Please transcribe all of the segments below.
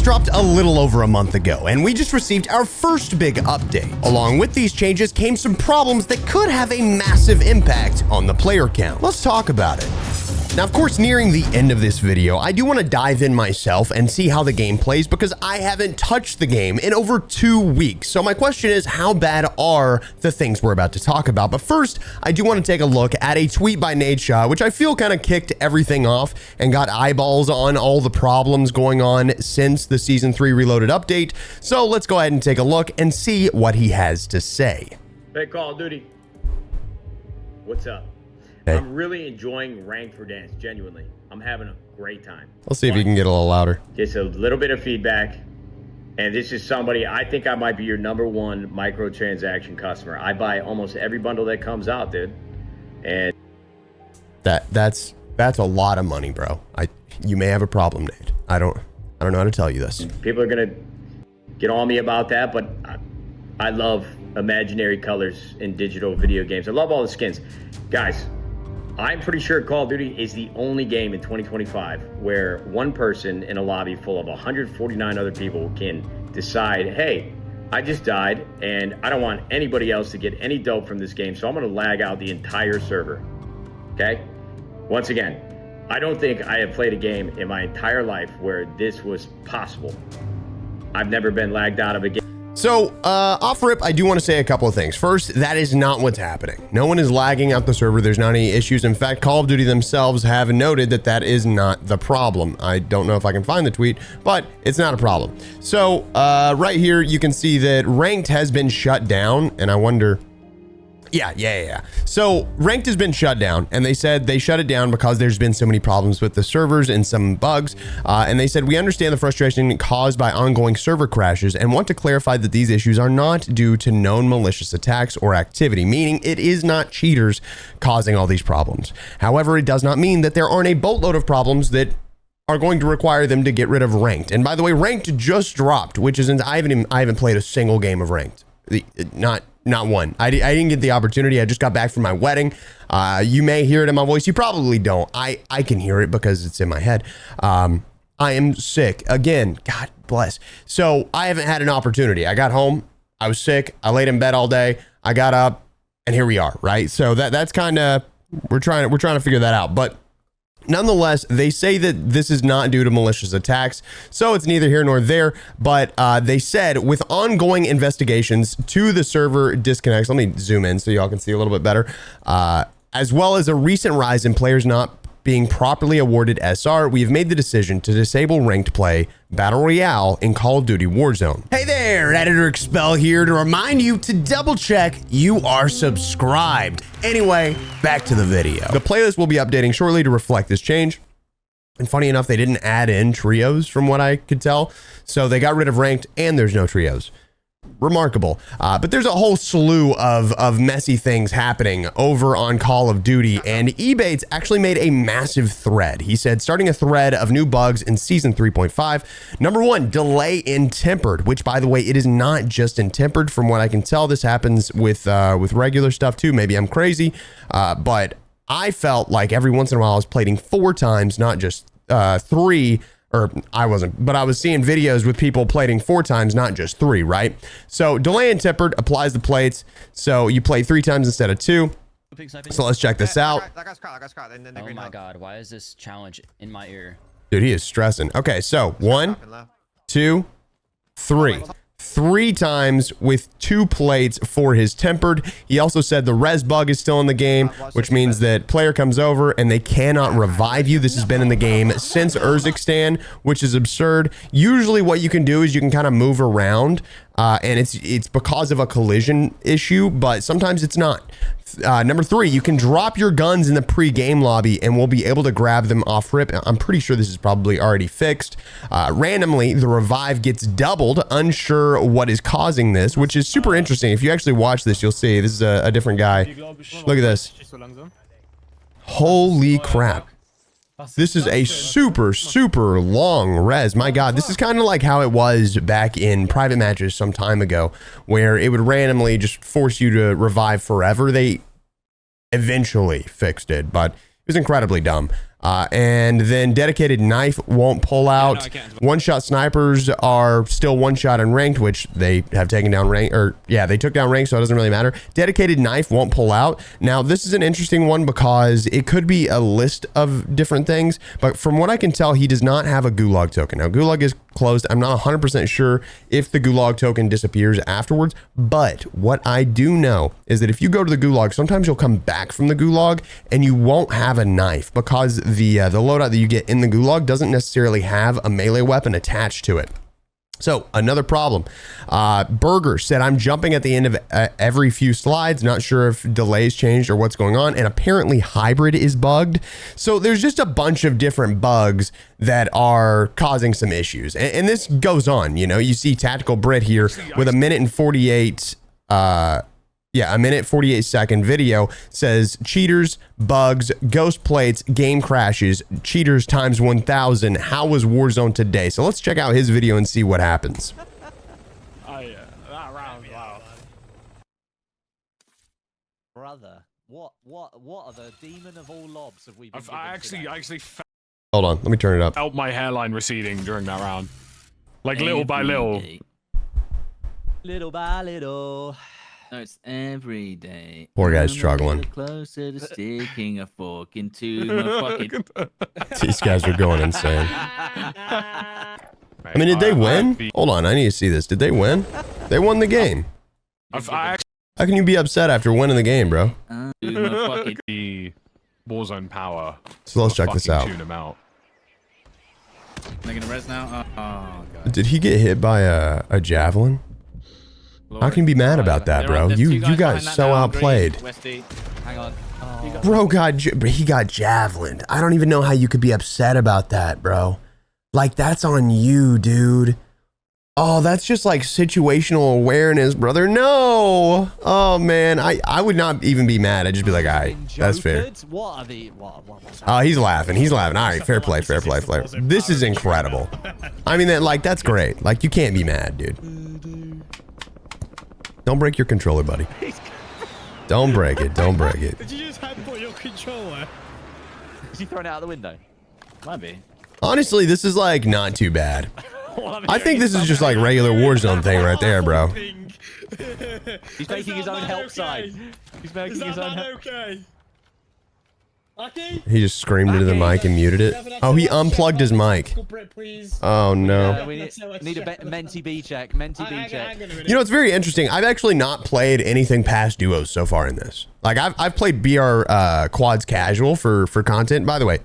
dropped a little over a month ago, and we just received our first big update. Along with these changes came some problems that could have a massive impact on the player count. Let's talk about it. Now, of course, nearing the end of this video, I do want to dive in myself and see how the game plays because I haven't touched the game in over 2 weeks. So my question is, how bad are the things we're about to talk about? But first, I do want to take a look at a tweet by Nadeshot, which I feel kind of kicked everything off and got eyeballs on all the problems going on since the Season 3 Reloaded update. So let's go ahead and take a look and see what he has to say. Hey, Call of Duty. What's up? Hey. I'm really enjoying Ranked Verdansk, genuinely. I'm having a great time. Let's see if you can get a little louder. Just a little bit of feedback. And this is somebody, I think I might be your #1 microtransaction customer. I buy almost every bundle that comes out, dude. And that's a lot of money, bro. You may have a problem, Nate. I don't know how to tell you this. people are gonna get on me about that, but I love imaginary colors in digital video games. I love all the skins. Guys, I'm pretty sure Call of Duty is the only game in 2025 where one person in a lobby full of 149 other people can decide, hey, I just died and I don't want anybody else to get any dope from this game, so I'm gonna lag out the entire server, okay? Once again, I don't think I have played a game in my entire life where this was possible. I've never been lagged out of a game. So, off rip, I do want to say a couple of things. First, that is not what's happening. No one is lagging out the server. There's not any issues. In fact, Call of Duty themselves have noted that that is not the problem. I don't know if I can find the tweet, but it's not a problem. So, right here, you can see that Ranked has been shut down, and I wonder... Yeah. So Ranked has been shut down, and they said they shut it down because there's been so many problems with the servers and some bugs. And they said, we understand the frustration caused by ongoing server crashes and want to clarify that these issues are not due to known malicious attacks or activity, meaning it is not cheaters causing all these problems. However, it does not mean that there aren't a boatload of problems that are going to require them to get rid of Ranked. And by the way, Ranked just dropped, which is, I haven't played a single game of Ranked. Not one. I didn't get the opportunity. I just got back from my wedding. You may hear it in my voice. You probably don't. I can hear it because it's in my head. I am sick. Again, God bless. So I haven't had an opportunity. I got home. I was sick. I laid in bed all day. I got up and here we are, right? So that's kind of, we're trying to figure that out. But nonetheless, they say that this is not due to malicious attacks, so it's neither here nor there, but they said with ongoing investigations to the server disconnects, let me zoom in so y'all can see a little bit better, as well as a recent rise in players not being properly awarded SR, we have made the decision to disable ranked play Battle Royale in Call of Duty Warzone. Hey there, Editor Expel here to remind you to double check you are subscribed. Anyway, back to the video. The playlist will be updating shortly to reflect this change. And funny enough, they didn't add in trios from what I could tell. So they got rid of ranked and there's no trios. Remarkable. But there's a whole slew of messy things happening over on Call of Duty, and Ebates actually made a massive thread. He said, starting a thread of new bugs in Season 3.5. Number 1, delay in tempered, which by the way, it is not just in tempered. From what I can tell, this happens with regular stuff too. Maybe I'm crazy, but I felt like every once in a while I was plating 4 times, not just 3. Or I wasn't, but I was seeing videos with people plating 4 times, not just 3, right? So delay and tempered applies the plates. So you play 3 times instead of 2. So let's check this out. Oh my God, why is this challenge in my ear? Dude, he is stressing. Okay, so 1, 2, 3. 3 times with 2 plates for his tempered. He also said the res bug is still in the game, which means that player comes over and they cannot revive you. This has been in the game since Resurgence, which is absurd. Usually what you can do is you can kind of move around and it's because of a collision issue, but sometimes it's not. Number 3, you can drop your guns in the pre-game lobby and we'll be able to grab them off rip. I'm pretty sure this is probably already fixed. Randomly, the revive gets doubled. Unsure what is causing this, which is super interesting. If you actually watch this, you'll see this is a different guy. Look at this. Holy crap. This is a super long res. My God, this is kind of like how it was back in private matches some time ago, where it would randomly just force you to revive forever. They eventually fixed it, but it was incredibly dumb. And then dedicated knife won't pull out. One-shot snipers are still one-shot in ranked, which they have taken down rank, or yeah, they took down rank, so it doesn't really matter. Dedicated knife won't pull out. Now, this is an interesting one because it could be a list of different things, but from what I can tell, he does not have a gulag token. Now, gulag is closed. I'm not 100% sure if the gulag token disappears afterwards, but what I do know is that if you go to the gulag, sometimes you'll come back from the gulag and you won't have a knife because the loadout that you get in the gulag doesn't necessarily have a melee weapon attached to it. So another problem, Burger said, I'm jumping at the end of every few slides, not sure if delays changed or what's going on. And apparently hybrid is bugged. So there's just a bunch of different bugs that are causing some issues. And this goes on, you know, you see Tactical Brit here with a minute and 48, a minute 48 second video says cheaters, bugs, ghost plates, game crashes, cheaters times 1,000. How was Warzone today? So let's check out his video and see what happens. Oh yeah, that round, wow. Brother, what are the demon of all lobs have we been I actually Hold on, let me turn it up. felt my hairline receding during that round, like little by little. Little by little. No, it's every day. Poor guy's I'm a struggling. little closer to sticking a fork into my fucking. These guys are going insane. I mean, did they win? Hold on, I need to see this. Did they win? They won the game. I How can you be upset after winning the game, bro? Do my fucking. the Warzone power. So let's check this out. Tune him out. They're gonna res now. Oh god. Did he get hit by a javelin? How can you be mad about that, bro? You got so outplayed. Hang on. Oh. Bro he got javelined. I don't even know how you could be upset about that, bro. Like, that's on you, dude. Oh, that's just like situational awareness, brother. No. Oh man, I would not even be mad. I'd just be like, all right, that's fair. What are the what's Oh, he's laughing. He's laughing. All right, fair play, fair play, fair play. This is incredible. I mean, that's great. Like, you can't be mad, dude. Don't break your controller, buddy. Don't break it. Don't break it. Did you just handball your controller? Is he throwing it out the window? Might be. Honestly, this is like not too bad. I think this is just like regular Warzone thing right there, bro. He's making his own help side. He's making his own help. Okay. Lucky? He just screamed into the mic and muted it. Oh, he unplugged his mic. Oh no. We need a Menti B check. Menti B check. You know, it's very interesting. I've actually not played anything past duos so far in this. Like, I've played BR quads casual for content. By the way,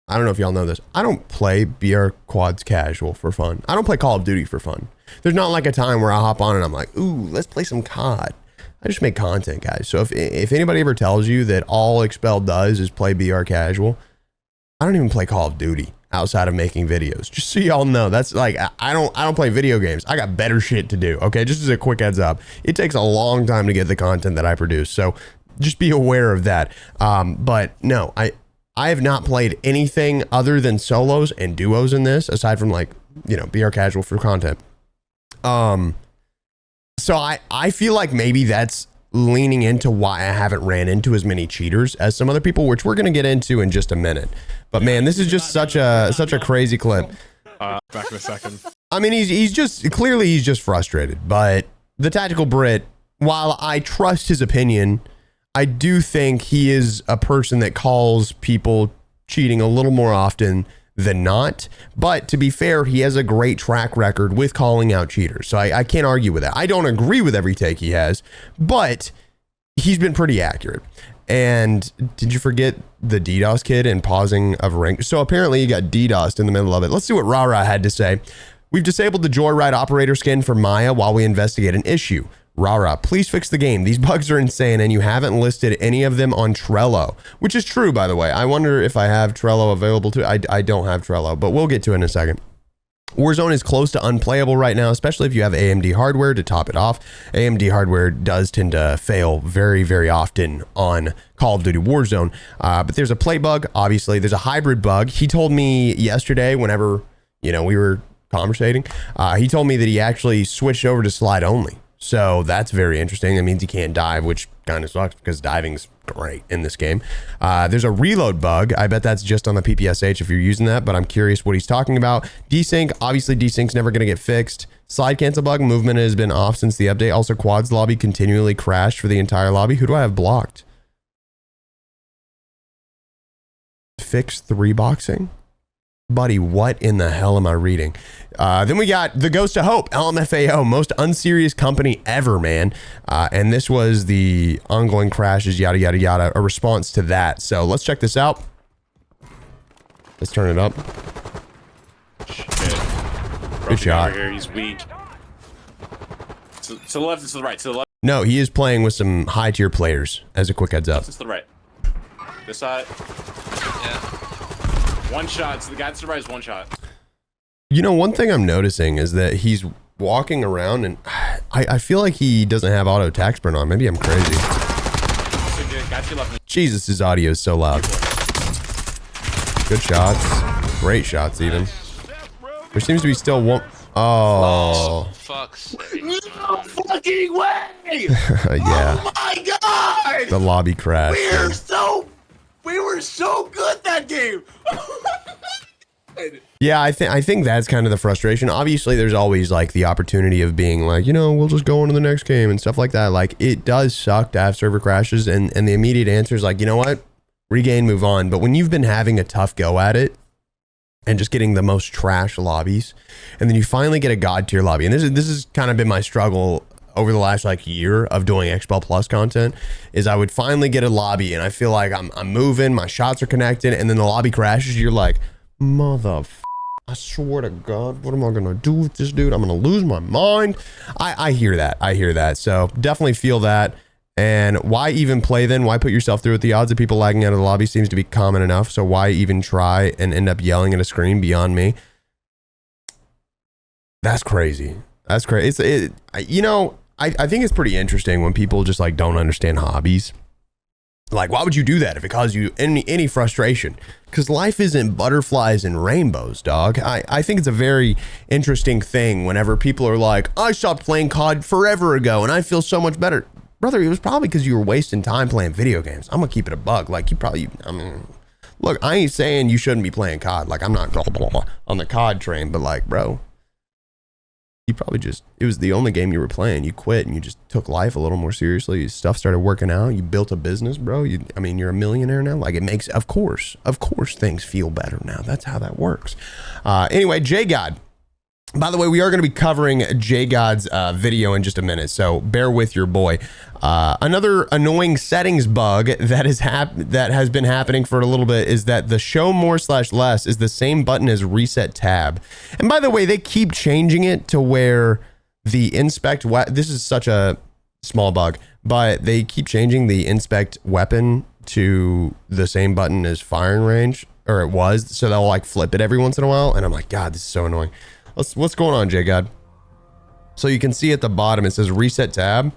I don't know if y'all know this. I don't play BR quads casual for fun. I don't play Call of Duty for fun. There's not like a time where I hop on and I'm like, ooh, let's play some COD. I just make content, guys. So if anybody ever tells you that all Expel does is play BR casual, I don't even play Call of Duty outside of making videos. Just so y'all know, that's like, I don't play video games. I got better shit to do. Okay, just as a quick heads up, it takes a long time to get the content that I produce. So just be aware of that. But no, I have not played anything other than solos and duos in this, aside from, like, you know, BR casual for content. So I feel like maybe that's leaning into why I haven't ran into as many cheaters as some other people, which we're going to get into in just a minute. But man, this is just such a crazy clip. Back in a second. I mean, he's just clearly frustrated, but the Tactical Brit, while I trust his opinion, I do think he is a person that calls people cheating a little more often than not. But to be fair, he has a great track record with calling out cheaters. So I can't argue with that. I don't agree with every take he has, but he's been pretty accurate. And did you forget the DDoS kid and pausing of rank? So apparently he got DDoSed in the middle of it. Let's see what Rara had to say. We've disabled the Joyride operator skin for Maya while we investigate an issue. Rara, please fix the game. These bugs are insane and you haven't listed any of them on Trello, which is true, by the way. I wonder if I have Trello available too. I don't have Trello, but we'll get to it in a second. Warzone is close to unplayable right now, especially if you have AMD hardware to top it off. AMD hardware does tend to fail very, very often on Call of Duty Warzone. But there's a play bug, obviously. There's a hybrid bug. He told me yesterday, whenever, you know, we were conversating, he told me that he actually switched over to slide only. So that's very interesting. That means he can't dive, which kind of sucks because diving's great in this game. There's a reload bug. I bet that's just on the PPSH if you're using that, but I'm curious what he's talking about. Desync, obviously desync's never going to get fixed. Slide cancel bug, movement has been off since the update. Also, quads lobby continually crashed for the entire lobby. Who do I have blocked? Fix 3 boxing? Buddy, what in the hell am I reading? Then we got the Ghost of Hope, LMFAO, most unserious company ever, man. And this was the ongoing crashes, yada, yada, yada, a response to that. So let's check this out. Let's turn it up. Shit. Good shot. Over here, he's weak. To the left and to the right. To the left. No, he is playing with some high tier players, as a quick heads up. To the right. This side. Yeah. One shot. So the guy to the right is one shot. You know, one thing I'm noticing is that he's walking around and I feel like he doesn't have auto attack sprint on. Maybe I'm crazy. Got you left. Jesus, his audio is so loud. Good shots. Great shots, even. There seems to be still one. Oh. Fuck's No fucking way! Yeah. Oh my god! The lobby crash. We were so good that game. Yeah, I think that's kind of the frustration. Obviously, there's always like the opportunity of being like, you know, we'll just go on to the next game and stuff like that. Like, it does suck to have server crashes, and the immediate answer is like, you know what? Regain, move on. But when you've been having a tough go at it and just getting the most trash lobbies, and then you finally get a god tier lobby, and this has kind of been my struggle over the last like year of doing Expel Plus content, is I would finally get a lobby and I feel like I'm moving, my shots are connected, and then the lobby crashes. You're like, I swear to God, what am I gonna do with this dude? I'm gonna lose my mind. I hear that. I hear that. So definitely feel that. And why even play then? Why put yourself through it? The odds of people lagging out of the lobby seems to be common enough. So why even try and end up yelling at a screen beyond me? That's crazy. That's crazy. You know, I think it's pretty interesting when people just like don't understand hobbies. Like, why would you do that if it caused you any frustration? Because life isn't butterflies and rainbows, dog. I think it's a very interesting thing whenever people are like, I stopped playing COD forever ago and I feel so much better. Brother, it was probably because you were wasting time playing video games. I'm gonna keep it a bug. Like, I mean, look, I ain't saying you shouldn't be playing COD. Like, I'm not on the COD train, but like, bro, you probably just, it was the only game you were playing. You quit and you just took life a little more seriously. Your stuff started working out. You built a business, bro. I mean, you're a millionaire now. Like, it makes, of course things feel better now. That's how that works. Anyway, JGod. By the way, we are going to be covering JGod's video in just a minute, so bear with your boy. Another annoying settings bug that has been happening for a little bit is that the show more / less is the same button as reset tab. And by the way, they keep changing it to where the inspect this is such a small bug, but they keep changing the inspect weapon to the same button as firing range, or it was, so they'll like flip it every once in a while, and I'm like, God, this is so annoying. What's going on, JGod? So you can see at the bottom, it says reset tab.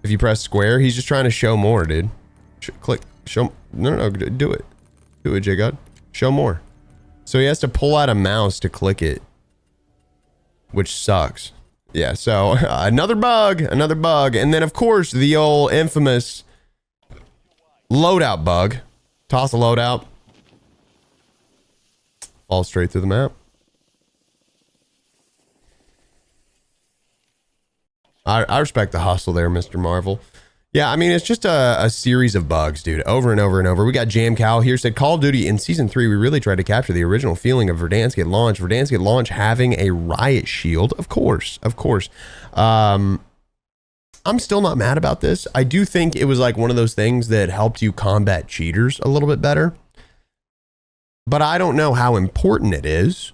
If you press square, he's just trying to show more, dude. Click, show, no, do it. Do it, JGod. Show more. So he has to pull out a mouse to click it, which sucks. Yeah, so another bug. And then of course, the old infamous loadout bug. Toss a loadout. Fall straight through the map. I respect the hustle there, Mr. Marvel. Yeah, I mean, it's just a series of bugs, dude, over and over and over. We got Jam Cow here, said Call of Duty in Season 3, we really tried to capture the original feeling of Verdansk at launch. Verdansk at launch having a riot shield. Of course. I'm still not mad about this. I do think it was like one of those things that helped you combat cheaters a little bit better. But I don't know how important it is.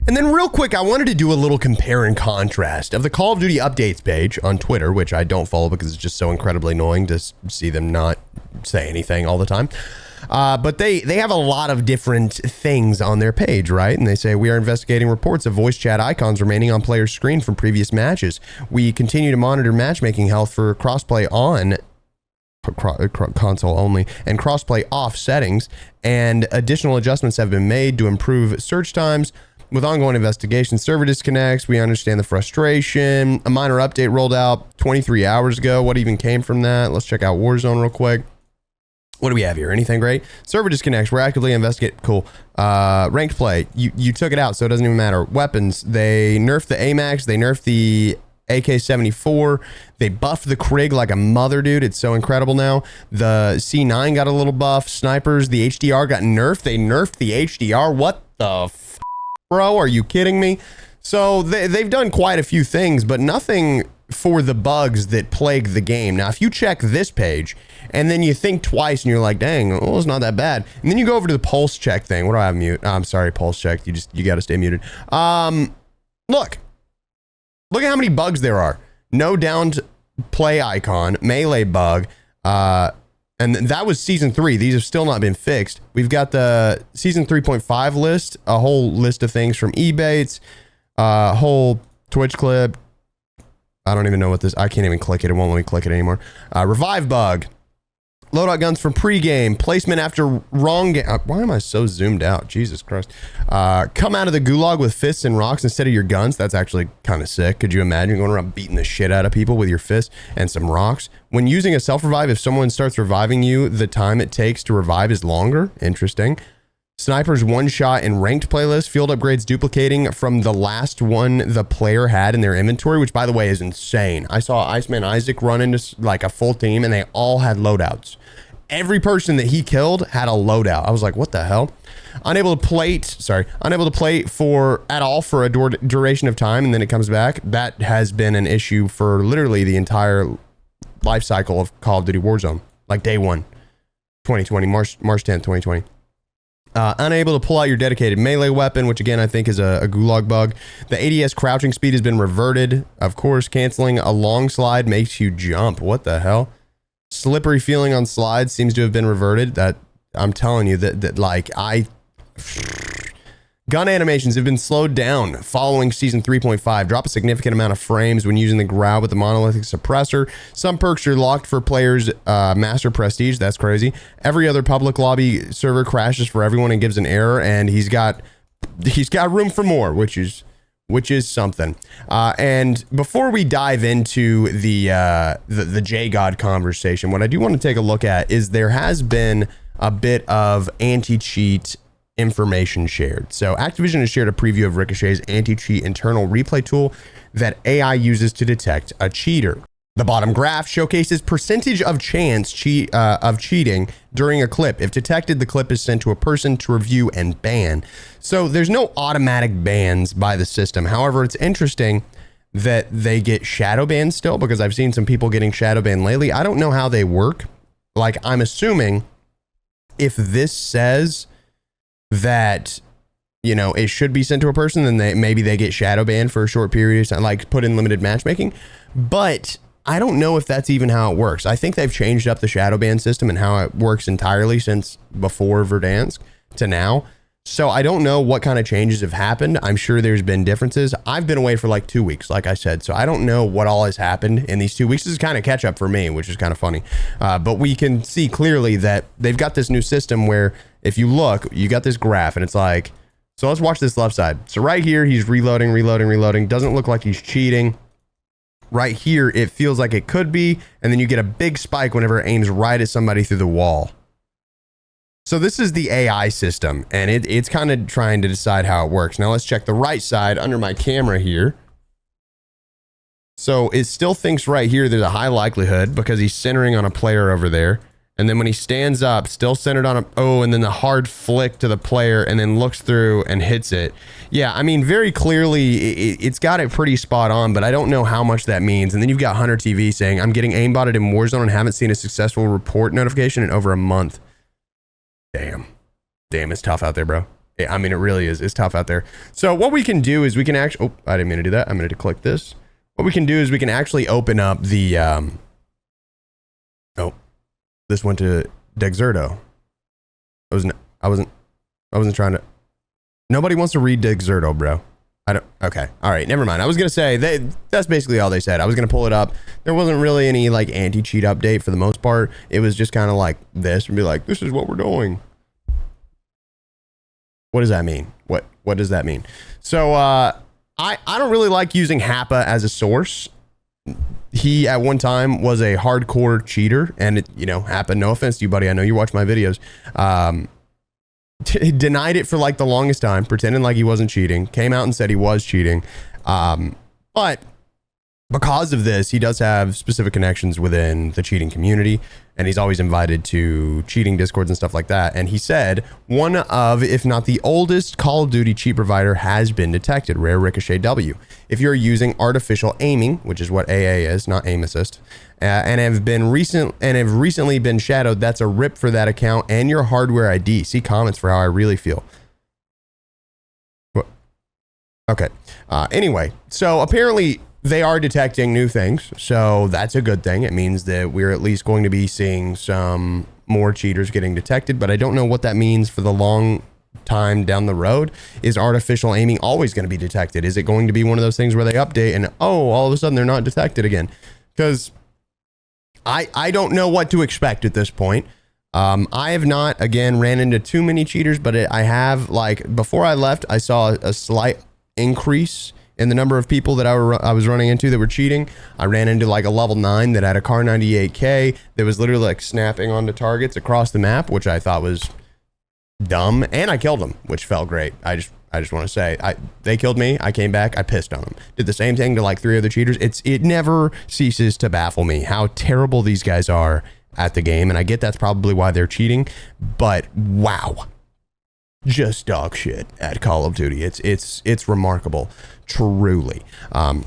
And then real quick, I wanted to do a little compare and contrast of the Call of Duty updates page on Twitter, which I don't follow because it's just so incredibly annoying to see them not say anything all the time. But they have a lot of different things on their page, right? And they say, we are investigating reports of voice chat icons remaining on players' screen from previous matches. We continue to monitor matchmaking health for crossplay on console only and crossplay off settings, and additional adjustments have been made to improve search times. with ongoing investigations, server disconnects. We understand the frustration. A minor update rolled out 23 hours ago. What even came from that? Let's check out Warzone real quick. What do we have here? Anything great? Server disconnects. We're actively investigating. Cool. Ranked play. You took it out, so it doesn't even matter. Weapons. They nerfed the AMAX. They nerfed the AK-74. They buffed the Krig like a mother, dude. It's so incredible now. The C9 got a little buff. Snipers. The HDR got nerfed. They nerfed the HDR. What the f, bro? Are you kidding me? So they've done quite a few things, but nothing for the bugs that plague the game. Now, if you check this page and then you think twice and you're like, dang, well, it's not that bad. And then you go over to the pulse check thing. What do I have mute? I'm sorry, pulse check. You got to stay muted. Look at how many bugs there are. No downed play icon, melee bug. And that was season 3. These have still not been fixed. We've got the season 3.5 list, a whole list of things from eBates, a whole Twitch clip. I don't even know what this, I can't even click it. It won't let me click it anymore. Revive bug. Loadout guns from pregame. Placement after wrong game. Why am I so zoomed out? Jesus Christ. Come out of the gulag with fists and rocks instead of your guns. That's actually kind of sick. Could you imagine going around beating the shit out of people with your fists and some rocks? When using a self-revive, if someone starts reviving you, the time it takes to revive is longer. Interesting. Snipers one shot in ranked playlist. Field upgrades duplicating from the last one the player had in their inventory, which by the way is insane. I saw Iceman Isaac run into like a full team and they all had loadouts. Every person that he killed had a loadout. I was like, what the hell? Unable to plate for at all for a duration of time and then it comes back. That has been an issue for literally the entire life cycle of Call of Duty Warzone. Like day 1, 2020, March 10th, 2020. Unable to pull out your dedicated melee weapon, which again I think is a gulag bug. The ADS crouching speed has been reverted. Of course, canceling a long slide makes you jump. What the hell? Slippery feeling on slides seems to have been reverted. That I'm telling you that like gun animations have been slowed down following season 3.5. Drop a significant amount of frames when using the growl with the monolithic suppressor. Some perks are locked for players master prestige. That's crazy. Every other public lobby server crashes for everyone and gives an error, and he's got room for more, which is something. And before we dive into the JGod conversation, what I do want to take a look at is there has been a bit of anti-cheat information shared. So Activision has shared a preview of Ricochet's anti-cheat internal replay tool that AI uses to detect a cheater. The bottom graph showcases percentage of chance of cheating during a clip. If detected, the clip is sent to a person to review and ban. So there's no automatic bans by the system. However, it's interesting that they get shadow banned still, because I've seen some people getting shadow banned lately. I don't know how they work. Like, I'm assuming if this says that, you know, it should be sent to a person, then maybe they get shadow banned for a short period of time, like put in limited matchmaking. But I don't know if that's even how it works. I think they've changed up the shadow ban system and how it works entirely since before Verdansk to now. So I don't know what kind of changes have happened. I'm sure there's been differences. I've been away for like 2 weeks, like I said. So I don't know what all has happened in these 2 weeks. This is kind of catch up for me, which is kind of funny. But we can see clearly that they've got this new system where if you look, you got this graph and it's like, so let's watch this left side. So right here, he's reloading. Doesn't look like he's cheating. Right here, it feels like it could be. And then you get a big spike whenever it aims right at somebody through the wall. So this is the AI system, and it's kind of trying to decide how it works. Now let's check the right side under my camera here. So it still thinks right here there's a high likelihood because he's centering on a player over there. And then when he stands up, still centered on and then the hard flick to the player and then looks through and hits it. Yeah, I mean, very clearly it's got it pretty spot on, but I don't know how much that means. And then you've got Hunter TV saying, I'm getting aimbotted in Warzone and haven't seen a successful report notification in over a month. Damn, it's tough out there, bro. I mean, it really is. It's tough out there. So what we can do is we can actually, I didn't mean to do that. I'm going to click this. What we can do is we can actually open up the, this went to Dexerto. I wasn't trying to, nobody wants to read Dexerto, bro. Okay. All right. Never mind. I was going to say that's basically all they said. I was going to pull it up. There wasn't really any like anti-cheat update for the most part. It was just kind of like this and be like, this is what we're doing. What does that mean? What does that mean? So I don't really like using Happa as a source. He at one time was a hardcore cheater, and it, you know, Happa, no offense to you, buddy, I know you watch my videos, denied it for like the longest time, pretending like he wasn't cheating, came out and said he was cheating, but because of this, he does have specific connections within the cheating community, and he's always invited to cheating discords and stuff like that. And he said one of, if not the oldest Call of Duty cheat provider has been detected, Rare Ricochet W. If you're using artificial aiming, which is what AA is, not aim assist, and have recently been shadowed, that's a rip for that account and your hardware ID. See comments for how I really feel. Okay. Anyway, so apparently they are detecting new things, so that's a good thing. It means that we're at least going to be seeing some more cheaters getting detected, but I don't know what that means for the long time down the road. Is artificial aiming always going to be detected? Is it going to be one of those things where they update and, oh, all of a sudden they're not detected again? Because I don't know what to expect at this point. I have not, again, ran into too many cheaters, but I have, like, before I left, I saw a slight increase in the number of people that I was running into that were cheating. I ran into like a level 9 that had a Car 98K that was literally like snapping onto targets across the map, which I thought was dumb, and I killed them, which felt great. I just want to say, they killed me, I came back, I pissed on them. Did the same thing to like 3 other cheaters. It never ceases to baffle me how terrible these guys are at the game, and I get that's probably why they're cheating, but wow. Just dog shit at Call of Duty. It's remarkable, truly. And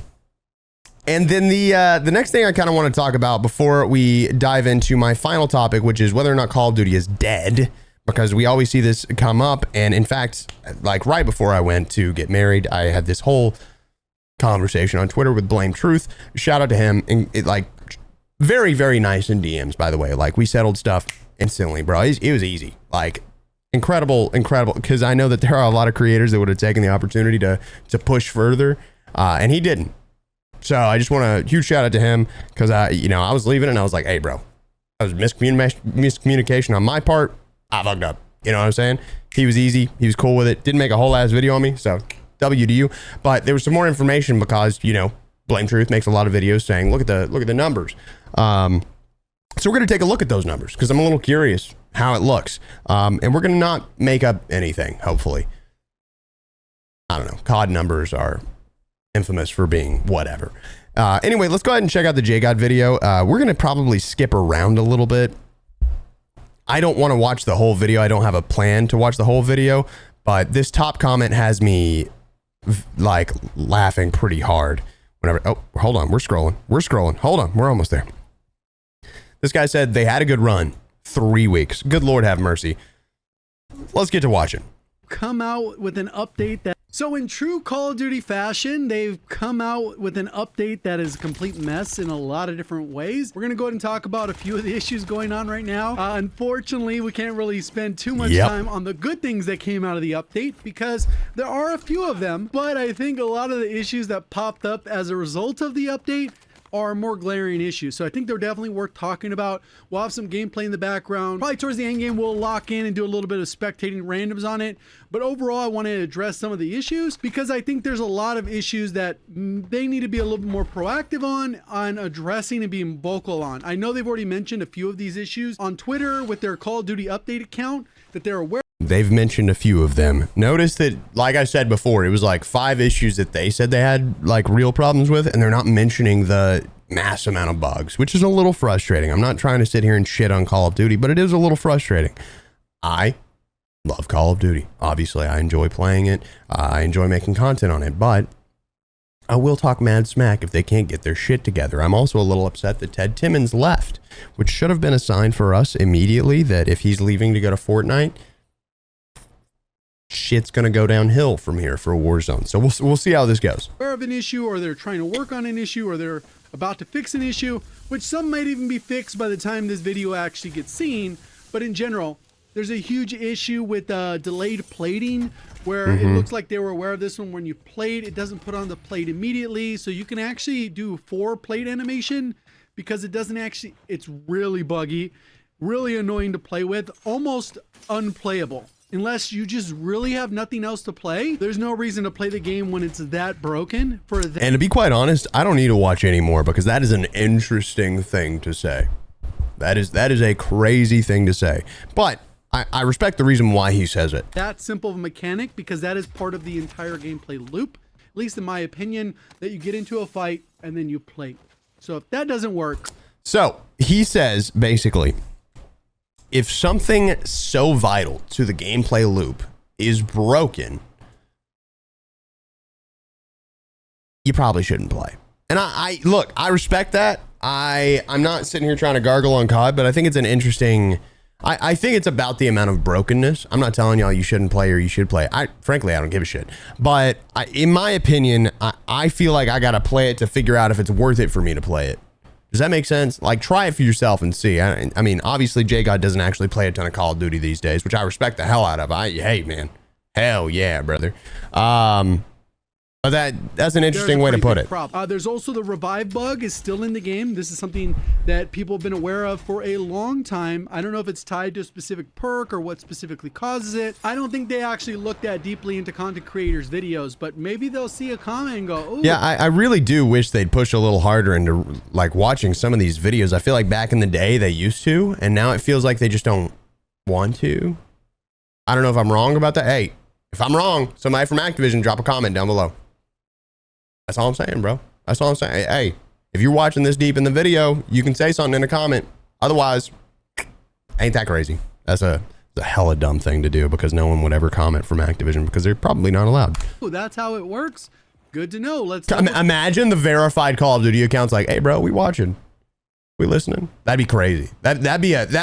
then the next thing I kind of want to talk about before we dive into my final topic, which is whether or not Call of Duty is dead, because we always see this come up. And in fact, like right before I went to get married, I had this whole conversation on Twitter with Blame Truth. Shout out to him. And it, like, very, very nice in DMs, by the way. Like, we settled stuff instantly, bro. It was easy. Like, incredible, because I know that there are a lot of creators that would have taken the opportunity to push further, and he didn't. So I just want a huge shout out to him, because I was leaving and I was like, hey bro, that was miscommunication on my part. I fucked up. You know what I'm saying? He was easy, he was cool with it, didn't make a whole ass video on me, so W to you. But there was some more information, because Blame Truth makes a lot of videos saying look at the numbers. So we're going to take a look at those numbers, because I'm a little curious how it looks. And we're going to not make up anything, hopefully. I don't know. COD numbers are infamous for being whatever. Anyway, let's go ahead and check out the JGod video. We're going to probably skip around a little bit. I don't want to watch the whole video. I don't have a plan to watch the whole video. But this top comment has me like laughing pretty hard. Whenever, oh, hold on. We're scrolling. Hold on. We're almost there. This guy said they had a good run. 3 weeks. Good Lord have mercy. Let's get to watching. Come out with an update that... So in true Call of Duty fashion, they've come out with an update that is a complete mess in a lot of different ways. We're going to go ahead and talk about a few of the issues going on right now. Unfortunately, we can't really spend too much time on the good things that came out of the update, because there are a few of them, but I think a lot of the issues that popped up as a result of the update are more glaring issues. So I think they're definitely worth talking about. We'll have some gameplay in the background. Probably towards the end game, we'll lock in and do a little bit of spectating randoms on it. But overall, I want to address some of the issues, because I think there's a lot of issues that they need to be a little bit more proactive on addressing and being vocal on. I know they've already mentioned a few of these issues on Twitter with their Call of Duty update account, that they're aware. They've mentioned a few of them. Notice that, like I said before, it was like 5 issues that they said they had like real problems with, and they're not mentioning the mass amount of bugs, which is a little frustrating. I'm not trying to sit here and shit on Call of Duty, but it is a little frustrating. I love Call of Duty. Obviously, I enjoy playing it. I enjoy making content on it, but I will talk mad smack if they can't get their shit together. I'm also a little upset that Ted Timmons left, which should have been a sign for us immediately that if he's leaving to go to Fortnite, shit's gonna go downhill from here for Warzone. So we'll see how this goes. Aware of an issue, or they're trying to work on an issue, or they're about to fix an issue, which some might even be fixed by the time this video actually gets seen. But in general, there's a huge issue with delayed plating, where it looks like they were aware of this one. When you plate, it doesn't put on the plate immediately, so you can actually do 4 plate animation, because it doesn't actually, it's really buggy, really annoying to play with, almost unplayable. unless you just really have nothing else to play, there's no reason to play the game when it's that broken. And to be quite honest, I don't need to watch anymore because that is an interesting thing to say. That is a crazy thing to say. But I respect the reason why he says it. That simple of a mechanic, because that is part of the entire gameplay loop, at least in my opinion, that you get into a fight and then you play. So if that doesn't work. So he says basically, if something so vital to the gameplay loop is broken, you probably shouldn't play. And I look, I respect that. I'm not sitting here trying to gargle on COD, but I think it's an interesting, I think it's about the amount of brokenness. I'm not telling y'all you shouldn't play or you should play. Frankly, I don't give a shit. But in my opinion, I feel like I got to play it to figure out if it's worth it for me to play it. Does that make sense? Like, try it for yourself and see. I mean, obviously, JGod doesn't actually play a ton of Call of Duty these days, which I respect the hell out of. Hey, man. Hell yeah, brother. But that's an interesting way to put it. There's also the revive bug is still in the game. This is something that people have been aware of for a long time. I don't know if it's tied to a specific perk or what specifically causes it. I don't think they actually looked that deeply into content creators' videos, but maybe they'll see a comment and go, ooh. Yeah, I really do wish they'd push a little harder into like watching some of these videos. I feel like back in the day they used to, and now it feels like they just don't want to. I don't know if I'm wrong about that. Hey, if I'm wrong, somebody from Activision, drop a comment down below. That's all I'm saying, bro. That's all I'm saying. Hey, if you're watching this deep in the video, you can say something in a comment. Otherwise, ain't that crazy. That's a hella dumb thing to do because no one would ever comment from Activision because they're probably not allowed. Oh, that's how it works. Good to know. Let's imagine the verified Call of Duty accounts like, hey, bro, we watching. We listening. That'd be crazy. That'd be a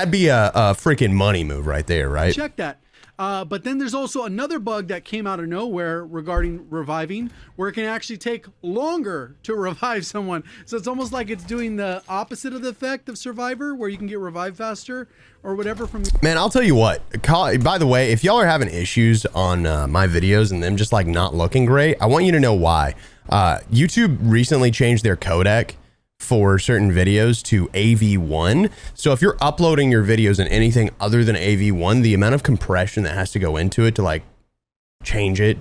freaking money move right there, right? Check that. But then there's also another bug that came out of nowhere regarding reviving, where it can actually take longer to revive someone. So it's almost like it's doing the opposite of the effect of Survivor, where you can get revived faster or whatever from... Man, I'll tell you what, by the way, if y'all are having issues on my videos and them just like not looking great, I want you to know why. YouTube recently changed their codec for certain videos to AV1. So if you're uploading your videos in anything other than AV1, the amount of compression that has to go into it to like change the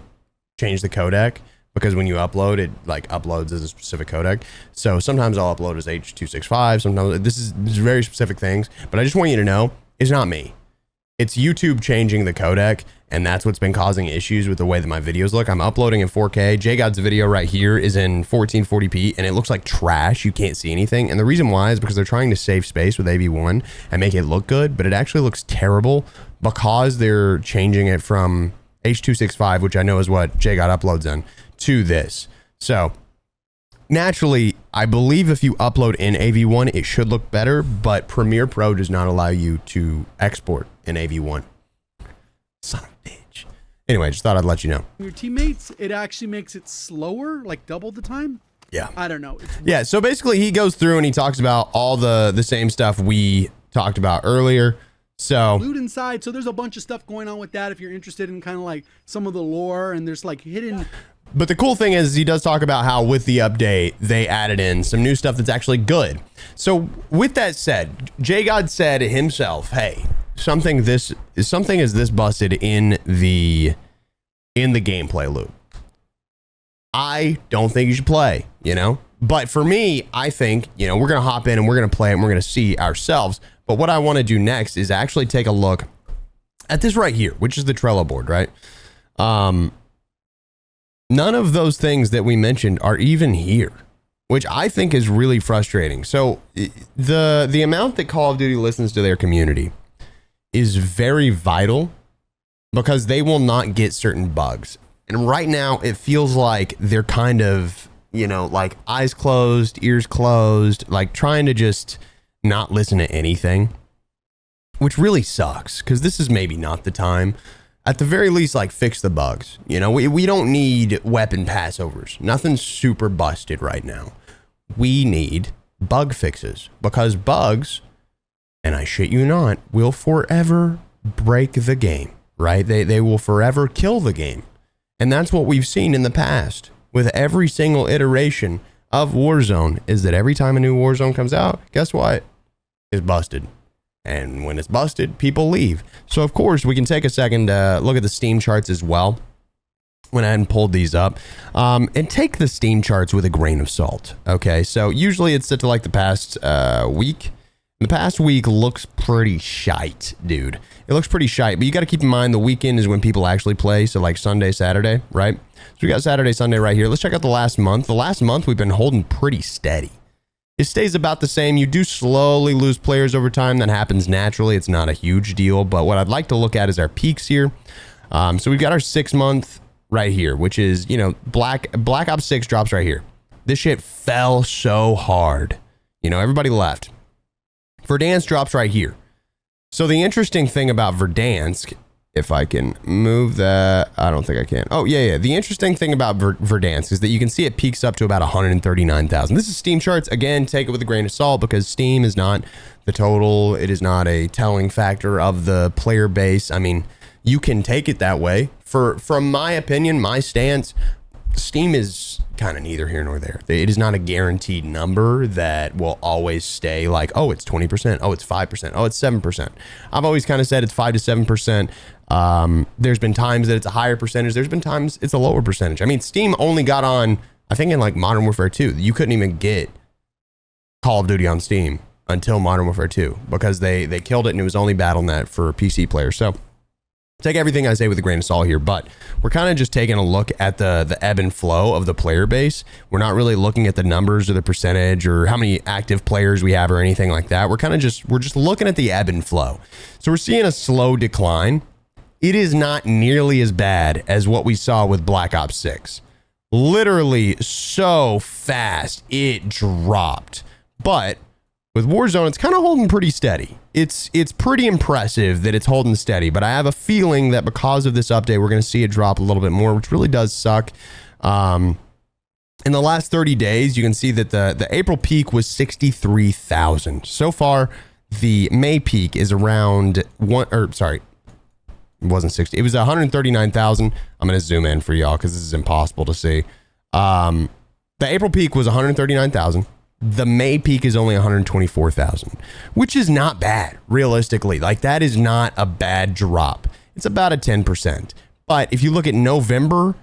codec, because when you upload it like uploads as a specific codec. So sometimes I'll upload as H.265, sometimes this is very specific things, but I just want you to know it's not me. It's YouTube changing the codec, and that's what's been causing issues with the way that my videos look. I'm uploading in 4K. JGod's video right here is in 1440p, and it looks like trash. You can't see anything. And the reason why is because they're trying to save space with AV1 and make it look good, but it actually looks terrible because they're changing it from H.265, which I know is what JGod uploads in, to this. So naturally, I believe if you upload in AV1, it should look better, but Premiere Pro does not allow you to export in AV1. Son of a bitch. Anyway, just thought I'd let you know. Your teammates, it actually makes it slower, like double the time. Yeah. I don't know. Yeah, so basically he goes through and he talks about all the same stuff we talked about earlier. So loot inside. So there's a bunch of stuff going on with that if you're interested in kind of like some of the lore, and there's like hidden... But the cool thing is he does talk about how with the update, they added in some new stuff that's actually good. So with that said, JGod said himself, hey, something is this busted in the gameplay loop. I don't think you should play, you know? But for me, I think, you know, we're going to hop in and we're going to play it and we're going to see ourselves. But what I want to do next is actually take a look at this right here, which is the Trello board, right? None of those things that we mentioned are even here, which I think is really frustrating. So the amount that Call of Duty listens to their community is very vital because they will not get certain bugs. And right now it feels like they're kind of, you know, like eyes closed, ears closed, like trying to just not listen to anything, which really sucks because this is maybe not the time. At the very least, like, fix the bugs. You know, we don't need weapon passovers. Nothing's super busted right now. We need bug fixes because bugs, and I shit you not, will forever break the game, right? They will forever kill the game. And that's what we've seen in the past with every single iteration of Warzone, is that every time a new Warzone comes out, guess what? It's busted. And when it's busted, people leave. So of course, we can take a second to look at the Steam charts as well. When I hadn't pulled these up, and take the Steam charts with a grain of salt. Okay, so usually it's set to like the past week. The past week looks pretty shite, dude. It looks pretty shite, but you got to keep in mind the weekend is when people actually play. So like Sunday, Saturday, right? So we got Saturday, Sunday right here. Let's check out the last month. The last month we've been holding pretty steady. It stays about the same. You do slowly lose players over time. That happens naturally. It's not a huge deal, but what I'd like to look at is our peaks here. So we've got our 6 month right here, which is, you know, Black Ops 6 drops right here. This shit fell so hard. You know, everybody left. Verdansk drops right here. So the interesting thing about Verdansk, if I can move that, I don't think I can. Oh, yeah. The interesting thing about Verdansk is that you can see it peaks up to about 139,000. This is Steam charts. Again, take it with a grain of salt because Steam is not the total. It is not a telling factor of the player base. I mean, you can take it that way. From my opinion, my stance, Steam is kind of neither here nor there. It is not a guaranteed number that will always stay like, oh, it's 20%, oh, it's 5%, oh, it's 7%. I've always kind of said it's 5 to 7%. There's been times that it's a higher percentage. There's been times it's a lower percentage. I mean, Steam only got on, I think in like Modern Warfare 2, you couldn't even get Call of Duty on Steam until Modern Warfare 2 because they killed it and it was only Battle.net for PC players. So take everything I say with a grain of salt here, but we're kind of just taking a look at the ebb and flow of the player base. We're not really looking at the numbers or the percentage or how many active players we have or anything like that. We're just looking at the ebb and flow. So we're seeing a slow decline. It is not nearly as bad as what we saw with Black Ops 6. Literally so fast it dropped. But with Warzone, it's kind of holding pretty steady. It's pretty impressive that it's holding steady, but I have a feeling that because of this update, we're going to see it drop a little bit more, which really does suck. In the last 30 days, you can see that the April peak was 63,000. So far, the May peak is around it wasn't 60. It was 139,000. I'm going to zoom in for y'all because this is impossible to see. The April peak was 139,000. The May peak is only 124,000, which is not bad, realistically. Like, that is not a bad drop. It's about a 10%. But if you look at November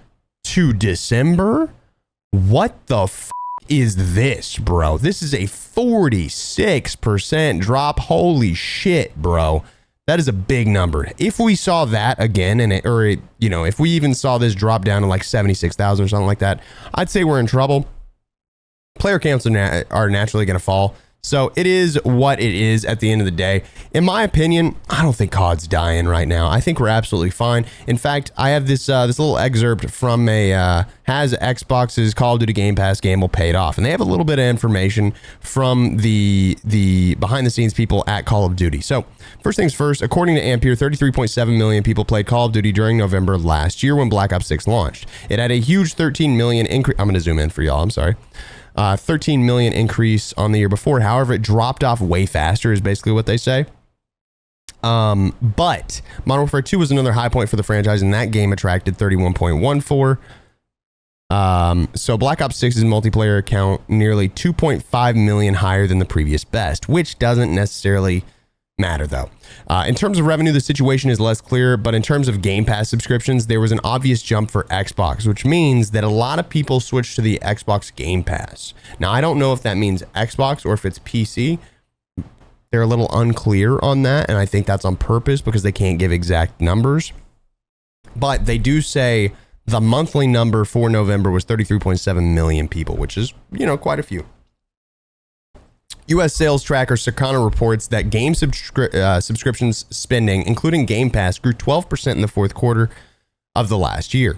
to December, what the f is this, bro? This is a 46% drop. Holy shit, bro. That is a big number. If we saw that again, if we even saw this drop down to like 76,000 or something like that, I'd say we're in trouble. Player counts are naturally going to fall. So it is what it is at the end of the day. In my opinion, I don't think COD's dying right now. I think we're absolutely fine. In fact, I have this little excerpt from has Xbox's Call of Duty Game Pass gamble paid off. And they have a little bit of information from the behind the scenes people at Call of Duty. So first things first, according to Ampere, 33.7 million people played Call of Duty during November last year when Black Ops 6 launched. It had a huge 13 million increase. I'm going to zoom in for y'all. I'm sorry. 13 million increase on the year before. However, it dropped off way faster is basically what they say. But Modern Warfare 2 was another high point for the franchise, and that game attracted 31.14. So Black Ops 6's multiplayer account nearly 2.5 million higher than the previous best, which doesn't necessarily matter though. In terms of revenue, the situation is less clear, but in terms of Game Pass subscriptions, there was an obvious jump for Xbox, which means that a lot of people switched to the Xbox Game Pass. Now, I don't know if that means Xbox or if it's PC. They're a little unclear on that, and I think that's on purpose because they can't give exact numbers. But they do say the monthly number for November was 33.7 million people, which is, quite a few. U.S. sales tracker Circana reports that game subscriptions spending, including Game Pass, grew 12% in the fourth quarter of the last year.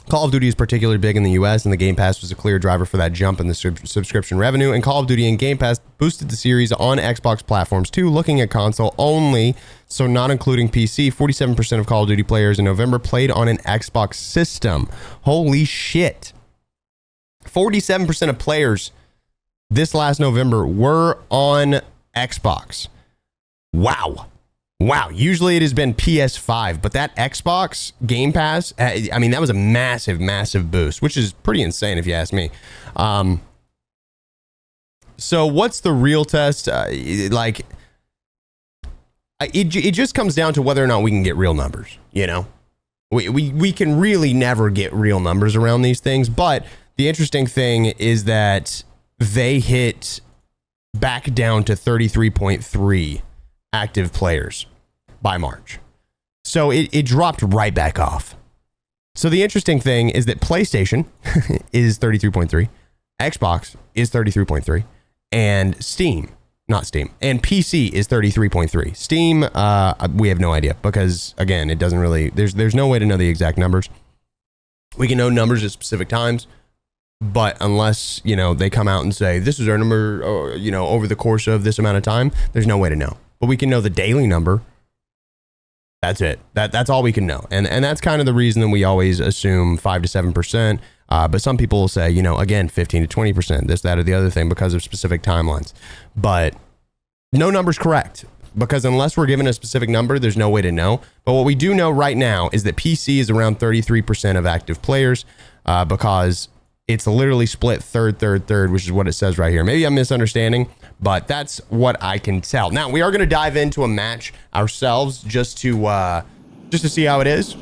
Call of Duty is particularly big in the U.S., and the Game Pass was a clear driver for that jump in the subscription revenue. And Call of Duty and Game Pass boosted the series on Xbox platforms too. Looking at console only, so not including PC, 47% of Call of Duty players in November played on an Xbox system. Holy shit. 47% of players this last November were on Xbox. Wow. Usually it has been PS5, but that Xbox Game Pass, I mean, that was a massive, massive boost, which is pretty insane if you ask me. So what's the real test? It just comes down to whether or not we can get real numbers, you know? We can really never get real numbers around these things, but the interesting thing is that they hit back down to 33.3 active players by March. So it dropped right back off. So the interesting thing is that PlayStation is 33.3, Xbox is 33.3, and Steam, not Steam, and PC is 33.3. Steam, we have no idea because, again, it doesn't really, there's no way to know the exact numbers. We can know numbers at specific times, but unless, you know, they come out and say, this is our number, or, you know, over the course of this amount of time, there's no way to know. But we can know the daily number. That's it. That's all we can know. And that's kind of the reason that we always assume 5 to 7%. But some people will say, you know, again, 15 to 20%, this, that, or the other thing because of specific timelines. But no number's correct because unless we're given a specific number, there's no way to know. But what we do know right now is that PC is around 33% of active players because it's literally split third, which is what it says right here. Maybe I'm misunderstanding, but that's what I can tell. Now, we are going to dive into a match ourselves just to see how it is.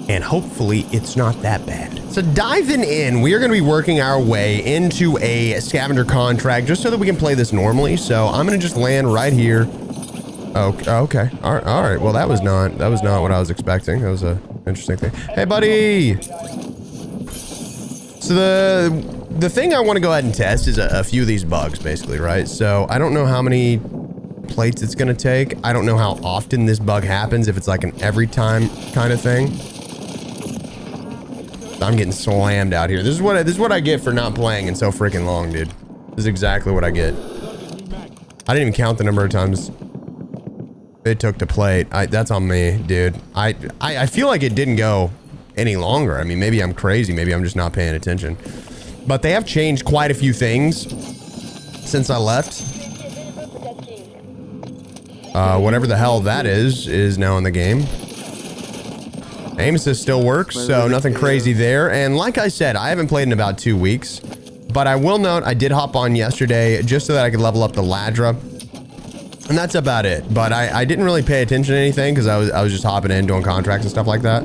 And hopefully it's not that bad. So diving in, we are going to be working our way into a scavenger contract just so that we can play this normally. So I'm going to just land right here. Oh, okay. All right. Well, that was not what I was expecting. That was a interesting thing. Hey, buddy. So the thing I want to go ahead and test is a few of these bugs, basically, right? So I don't know how many plates it's going to take. I don't know how often this bug happens, if it's like an every time kind of thing. I'm getting slammed out here. This is what I get for not playing in so freaking long, dude. This is exactly what I get. I didn't even count the number of times it took to plate. That's on me, dude. I feel like it didn't go any longer. I mean, maybe I'm crazy. Maybe I'm just not paying attention. But they have changed quite a few things since I left. Whatever the hell that is now in the game. Aim assist still works, so nothing crazy there. And like I said, I haven't played in about 2 weeks. But I will note, I did hop on yesterday just so that I could level up the Ladra. And that's about it. But I didn't really pay attention to anything because I was just hopping in, doing contracts and stuff like that.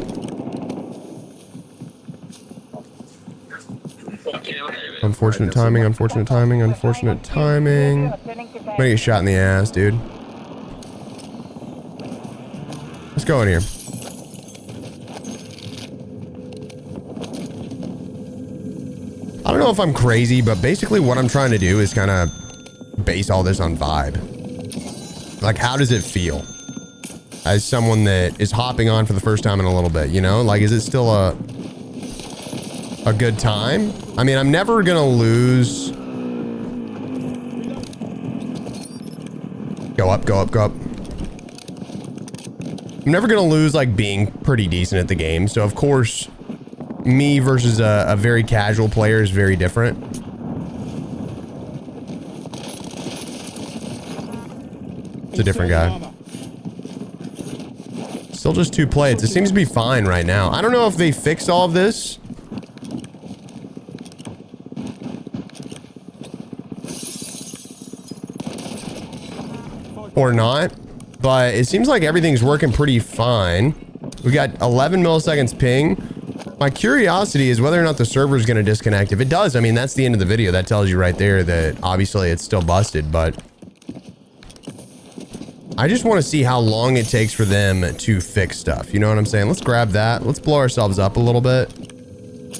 Unfortunate timing, unfortunate timing, unfortunate timing. I'm gonna get shot in the ass, dude. Let's go in here. I don't know if I'm crazy, but basically what I'm trying to do is kind of base all this on vibe. Like, how does it feel? As someone that is hopping on for the first time in a little bit, you know? Like, is it still a good time? I mean, I'm never gonna lose. Go up, go up, go up. I'm never gonna lose, like, being pretty decent at the game. So, of course, me versus a very casual player is very different. It's a different guy. Still just 2 plates. It seems to be fine right now. I don't know if they fixed all of this. Or not, but it seems like everything's working pretty fine. We got 11 milliseconds ping. My curiosity is whether or not the server is going to disconnect. If it does, I mean, that's the end of the video. That tells you right there that obviously it's still busted, but I just want to see how long it takes for them to fix stuff. You know what I'm saying? Let's grab that. Let's blow ourselves up a little bit.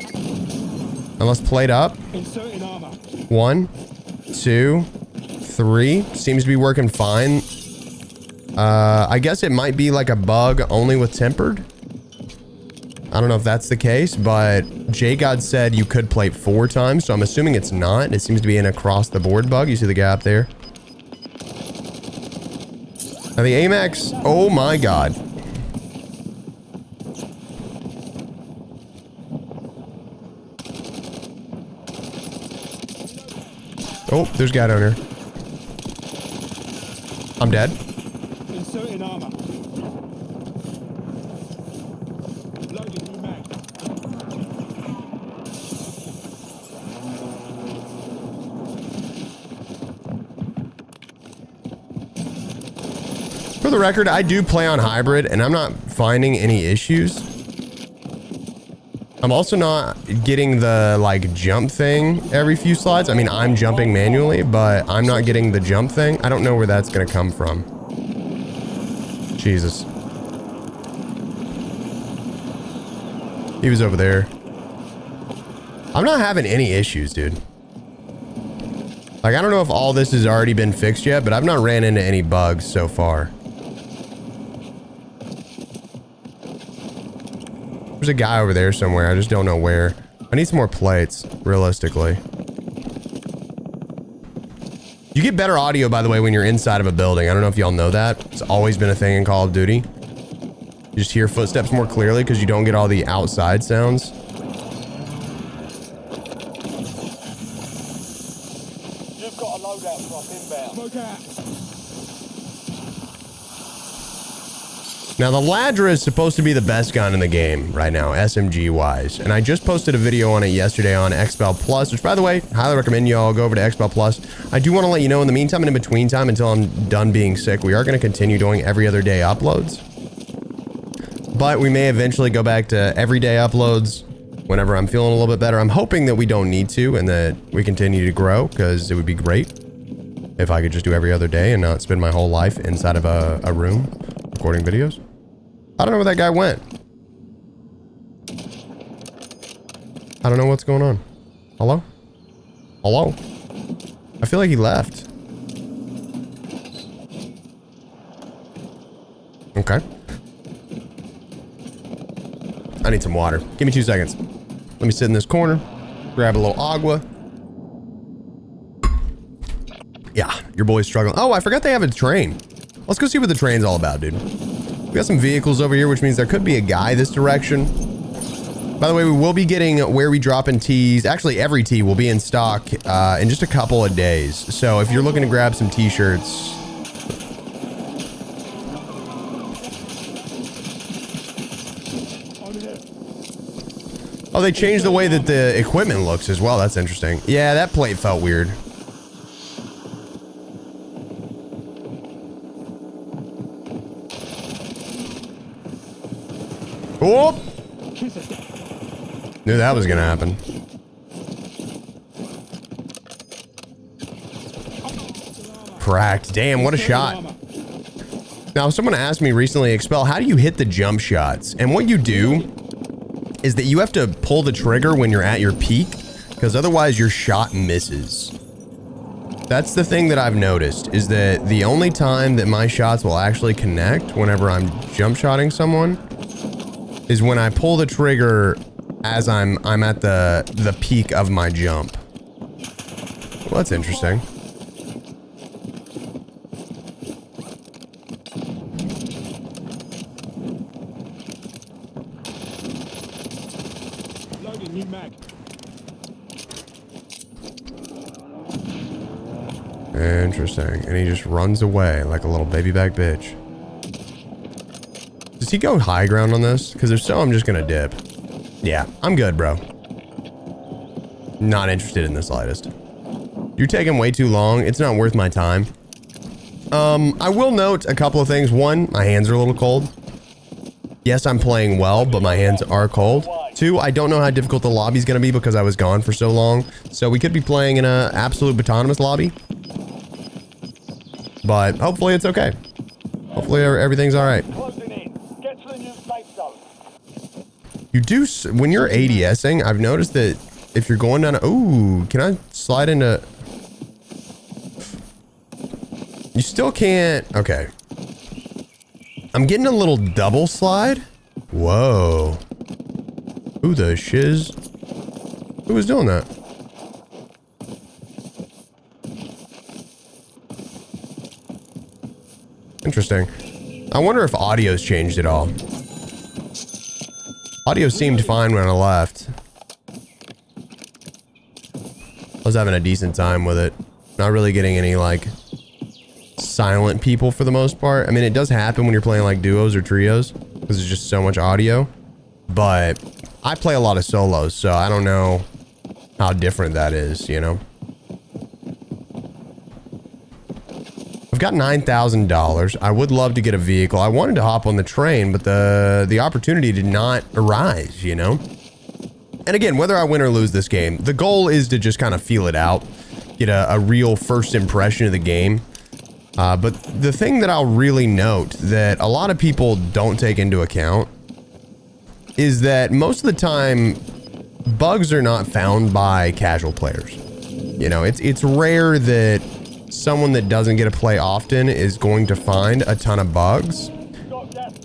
And let's plate up. 1, 2, 3. Seems to be working fine. I guess it might be like a bug only with tempered. I don't know if that's the case, but JGod said you could plate 4 times, so I'm assuming it's not. It seems to be an across the board bug. You see the gap there. Now the AMAX, oh my god. Oh, there's a guy down here. I'm dead. Inserting armor. Loading new mag. For the record, I do play on hybrid and I'm not finding any issues. I'm also not getting the like jump thing every few slides. I mean, I'm jumping manually, but I'm not getting the jump thing. I don't know where that's gonna come from. Jesus. He was over there. I'm not having any issues, dude. Like, I don't know if all this has already been fixed yet, but I've not ran into any bugs so far. There's a guy over there somewhere. I just don't know where. I need some more plates, realistically. You get better audio, by the way, when you're inside of a building. I don't know if y'all know that. It's always been a thing in Call of Duty. You just hear footsteps more clearly because you don't get all the outside sounds. You've got a loadout drop inbound. Smoke out. Now, the Ladra is supposed to be the best gun in the game right now, SMG-wise. And I just posted a video on it yesterday on Expel Plus, which, by the way, highly recommend y'all go over to Expel Plus. I do want to let you know in the meantime and in between time until I'm done being sick, we are going to continue doing every other day uploads. But we may eventually go back to everyday uploads whenever I'm feeling a little bit better. I'm hoping that we don't need to and that we continue to grow, because it would be great if I could just do every other day and not spend my whole life inside of a room recording videos. I don't know where that guy went. I don't know what's going on. Hello? Hello? I feel like he left. Okay. I need some water. Give me 2 seconds. Let me sit in this corner, grab a little agua. Yeah, your boy's struggling. Oh, I forgot they have a train. Let's go see what the train's all about, dude. We got some vehicles over here, which means there could be a guy this direction. By the way, we will be getting where we drop in tees. Actually, every tee will be in stock in just a couple of days. So if you're looking to grab some t-shirts, oh, they changed the way that the equipment looks as well. That's interesting. Yeah, that plate felt weird. Oh! Knew that was gonna happen. Cracked. Damn, what a shot. Now, someone asked me recently, Expel, how do you hit the jump shots? And what you do is that you have to pull the trigger when you're at your peak, because otherwise your shot misses. That's the thing that I've noticed, is that the only time that my shots will actually connect whenever I'm jump shotting someone is when I pull the trigger as I'm at the peak of my jump. Well, that's interesting. Loading new mag. Interesting. And he just runs away like a little baby back bitch. Does he go high ground on this? Because if so, I'm just gonna dip. Yeah, I'm good, bro. Not interested in the slightest. You're taking way too long. It's not worth my time. I will note a couple of things. One, my hands are a little cold. Yes, I'm playing well, but my hands are cold. Two, I don't know how difficult the lobby is going to be because I was gone for so long. So we could be playing in an absolute autonomous lobby. But hopefully it's okay. Hopefully everything's all right. You do, when you're ADSing, I've noticed that if you're going down, ooh, can I slide into, you still can't, okay. I'm getting a little double slide. Whoa. Who the shiz? Who was doing that? Interesting. I wonder if audio's changed at all. Audio seemed fine when I left. I was having a decent time with it. Not really getting any, like, silent people for the most part. I mean, it does happen when you're playing, like, duos or trios, because there's just so much audio. But I play a lot of solos, so I don't know how different that is, you know? I've got $9,000. I would love to get a vehicle. I wanted to hop on the train, but the opportunity did not arise, you know? And again, whether I win or lose this game, the goal is to just kind of feel it out, get a real first impression of the game. But the thing that I'll really note that a lot of people don't take into account is that most of the time, bugs are not found by casual players. You know, it's rare that someone that doesn't get to play often is going to find a ton of bugs.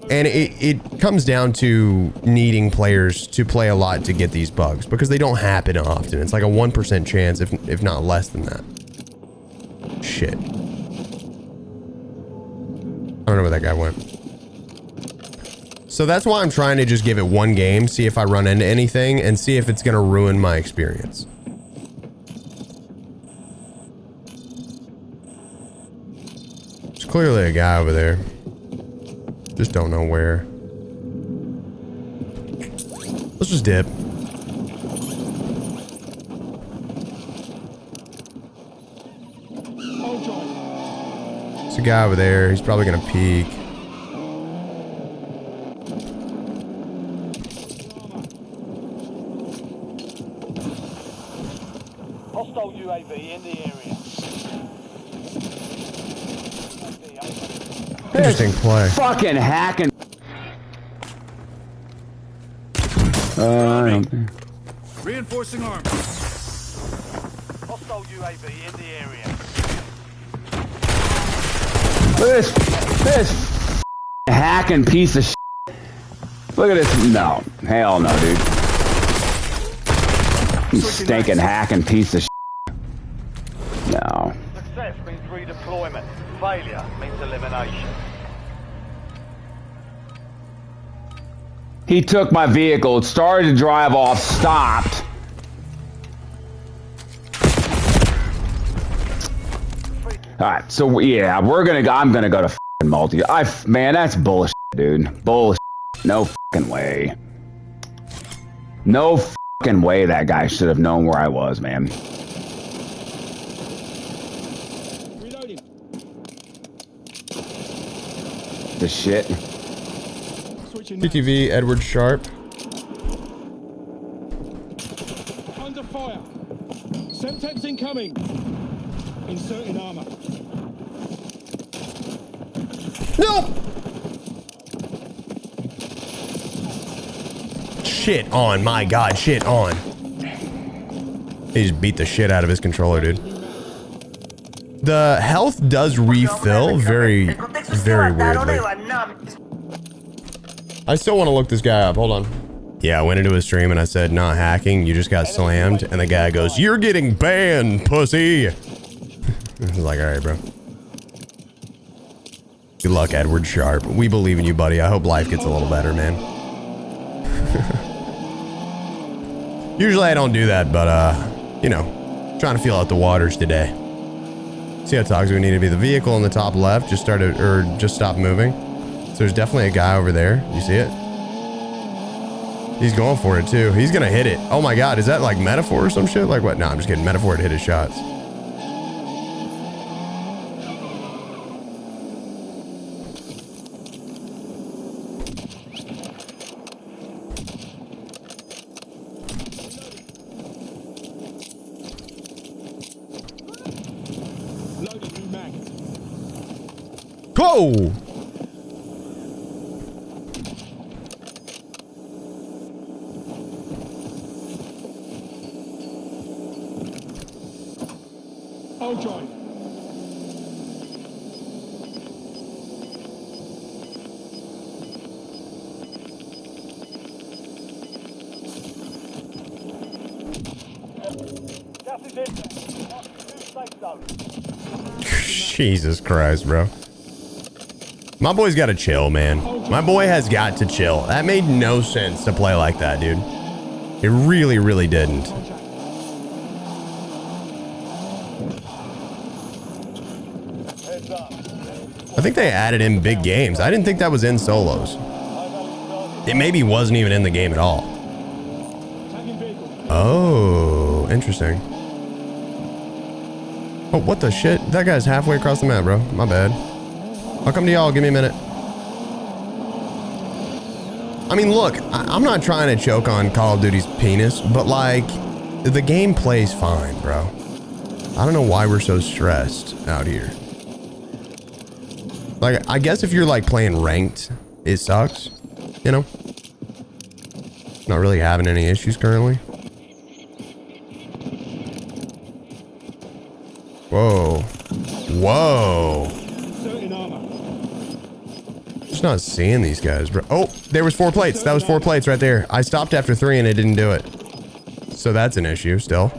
And it comes down to needing players to play a lot to get these bugs because they don't happen often. It's like a 1% chance, if not less than that. Shit. I don't know where that guy went. So that's why I'm trying to just give it one game, see if I run into anything, and see if it's going to ruin my experience. There's clearly a guy over there. Just don't know where. Let's just dip. There's a guy over there. He's probably going to peek. Hostile UAV in the area. Interesting play. Fucking hacking. Reinforcing arm. Hostile UAV in the area. Look at this hacking piece of shit. Look at this. No. Hell no, dude. You stinking hacking piece of shit. No. Success means redeployment. Failure means elimination. He took my vehicle, it started to drive off, stopped. Alright, so yeah, I'm gonna go to f***ing multi. Man, that's bullshit, dude. Bullshit. No f***ing way. No f***ing way that guy should have known where I was, man. Reloading. The shit. TTV, Edward Sharp. Under fire. Semtex incoming. Inserting armor. No! Shit on, my god, shit on. He just beat the shit out of his controller, dude. The health does refill very, very weirdly. I still want to look this guy up. Hold on. Yeah, I went into his stream and I said, not hacking. You just got slammed. And the guy goes, you're getting banned, pussy. I was like, all right, bro. Good luck, Edward Sharp. We believe in you, buddy. I hope life gets a little better, man. Usually I don't do that, but, you know, trying to feel out the waters today. See how toxic we need to be. The vehicle in the top left just started, or just stopped moving. So there's definitely a guy over there. You see it? He's going for it too. He's gonna hit it. Oh my god, is that like metaphor or some shit? Like what? No, I'm just kidding. Metaphor to hit his shots. Whoa! I'll join. Gas is in. Safe zone. Jesus Christ, bro. My boy's got to chill, man. My boy has got to chill. That made no sense to play like that, dude. It really, really didn't. I think they added in big games. I didn't think that was in solos. It maybe wasn't even in the game at all. Oh, interesting. Oh, what the shit? That guy's halfway across the map, bro. My bad. I'll come to y'all. Give me a minute. I mean, look, I'm not trying to choke on Call of Duty's penis, but like, the game plays fine, bro. I don't know why we're so stressed out here. Like, I guess if you're like playing ranked, it sucks, you know? Not really having any issues currently. Whoa. Whoa. Just not seeing these guys, bro. Oh, there was 4 plates. That was 4 plates right there. I stopped after 3 and it didn't do it. So that's an issue still.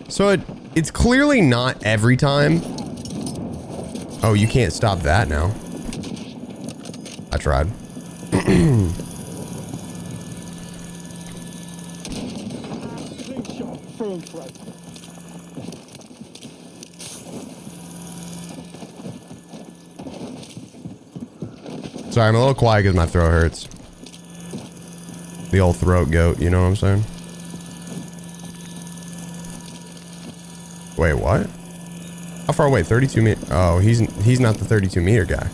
So it's clearly not every time. Oh, you can't stop that now. I tried. Sorry, I'm a little quiet because my throat hurts. The old throat goat, you know what I'm saying? Wait, what? How far away? 32 meter. Oh, he's not the 32 meter guy.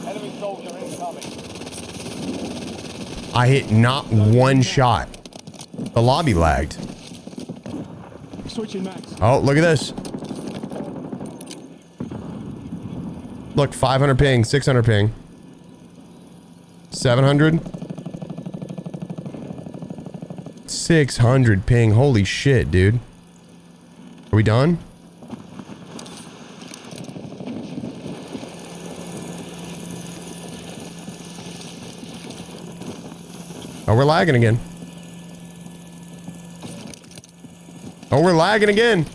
Enemy soldier incoming. I hit not one shot. The lobby lagged. Switching max. Oh, look at this. Look, 500 ping, 600 ping. 700. 600 ping. Holy shit, dude. Are we done? Oh, we're lagging again. Oh, we're lagging again.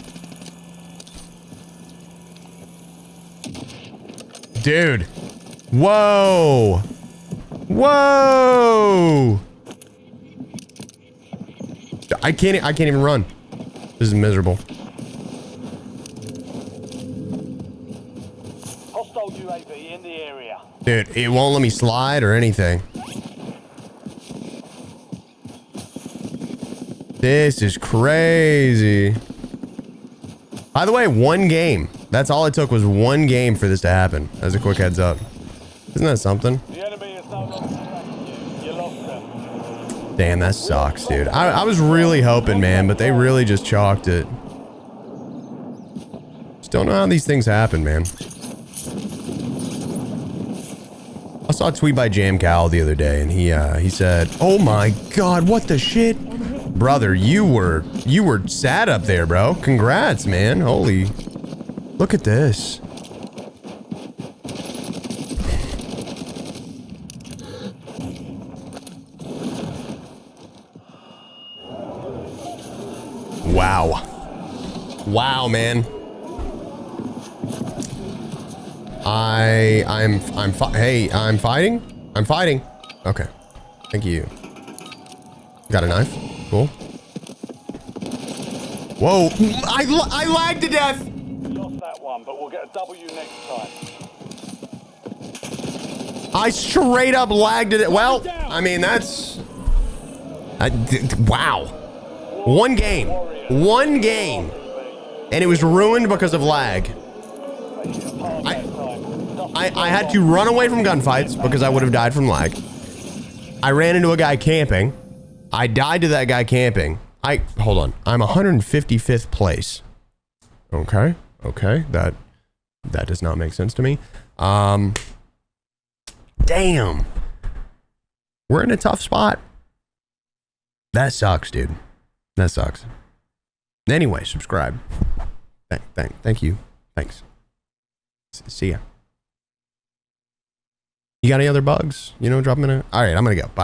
Dude. Whoa. Whoa. I can't even run. This is miserable. Hostile UAV in the area. Dude, it won't let me slide or anything. This is crazy. By the way, 1 game. That's all it took was 1 game for this to happen. As a quick heads up. Isn't that something? The enemy is no longer tracking you. You lost them. Damn, that sucks, dude. I was really hoping, man, but they really just chalked it. Just don't know how these things happen, man. I saw a tweet by Jam Cal the other day, and he said, "Oh my God, what the shit, brother? You were sad up there, bro. Congrats, man. Holy, look at this." Wow. Wow, man. I'm fighting? I'm fighting. Okay. Thank you. Got a knife. Cool. Whoa. I lagged to death. We lost that one, but we'll get a W next time. I straight up lagged it. Well, I mean, that's... wow. 1 game. 1 game. And it was ruined because of lag. I had to run away from gunfights because I would have died from lag. I ran into a guy camping. I died to that guy camping. Hold on. I'm 155th place. Okay. Okay. That does not make sense to me. Damn. We're in a tough spot. That sucks, dude. That sucks. Anyway, subscribe. Thank you. Thanks. See ya. You got any other bugs? You know, drop them in a... All right, I'm gonna go. Bye.